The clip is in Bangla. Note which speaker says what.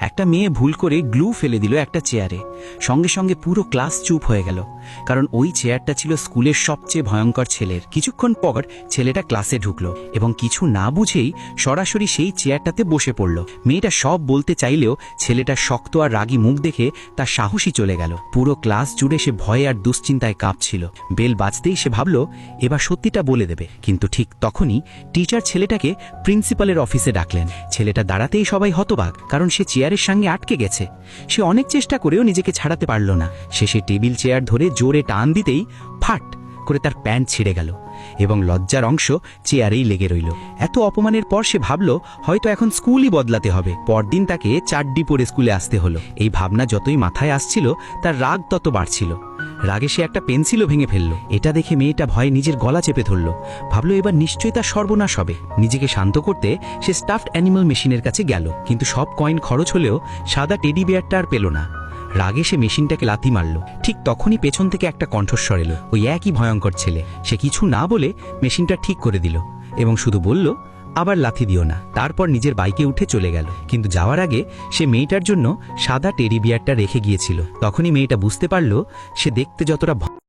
Speaker 1: একটা মেয়ে ভুল করে গ্লু ফেলে দিল একটা চেয়ারে। সঙ্গে সঙ্গে পুরো ক্লাস চুপ হয়ে গেল, কারণ ওই চেয়ারটা ছিল স্কুলের সবচেয়ে ভয়ঙ্কর ছেলের। কিছুক্ষণ পর ছেলেটা ক্লাসে ঢুকলো এবং কিছু না বুঝেই সরাসরি সেই চেয়ারটাতে বসে পড়ল। মেয়েটা সব বলতে চাইলেও ছেলেটা শক্ত আর রাগী মুখ দেখে তার সাহসী চলে গেল। পুরো ক্লাস জুড়ে সে ভয়ে আর দুশ্চিন্তায় কাঁপছিল। বেল বাজতেই সে ভাবল এবার সত্যিটা বলে দেবে, কিন্তু ঠিক তখনই টিচার ছেলেটাকে প্রিন্সিপালের অফিসে ডাকলেন। ছেলেটা দাঁড়াতেই সবাই হতবাক, কারণ সে চেয়ারের সঙ্গে আটকে গেছে। সে অনেক চেষ্টা করেও নিজেকে ছাড়াতে পারল না। শেষে টেবিল চেয়ার ধরে জোরে টান দিতেই ফাট করে তার প্যান্ট ছিঁড়ে গেল এবং লজ্জার অংশ চেয়ারেই লেগে রইল। এত অপমানের পর সে ভাবল হয়তো এখন স্কুলই বদলাতে হবে। পরদিন তাকে চাড্ডি পরে স্কুলে আসতে হলো। এই ভাবনা যতই মাথায় আসছিল তার রাগ তত বাড়ছিল। রাগে সে একটা পেন্সিলও ভেঙে ফেলল। এটা দেখে মেয়েটা ভয়ে নিজের গলা চেপে ধরল। ভাবল এবার নিশ্চয়ই তার সর্বনাশ হবে। নিজেকে শান্ত করতে সে স্টাফড অ্যানিমাল মেশিনের কাছে গেল, কিন্তু সব কয়েন খরচ হলেও সাদা টেডি বিয়ারটা আর পেল না। রাগে সে মেশিনটাকে লাথি মারল। ঠিক তখনই পেছন থেকে একটা কণ্ঠস্বর এলো, ওই একই ভয়ঙ্কর ছেলে। সে কিছু না বলে মেশিনটা ঠিক করে দিল এবং শুধু বলল, আবার লাথি দিও না। তারপর নিজের বাইকে উঠে চলে গেল। কিন্তু যাওয়ার আগে সে মেয়েটার জন্য সাদা টেডি বিয়ারটা রেখে গিয়েছিল। তখনই মেয়েটা বুঝতে পারল সে দেখতে যতটা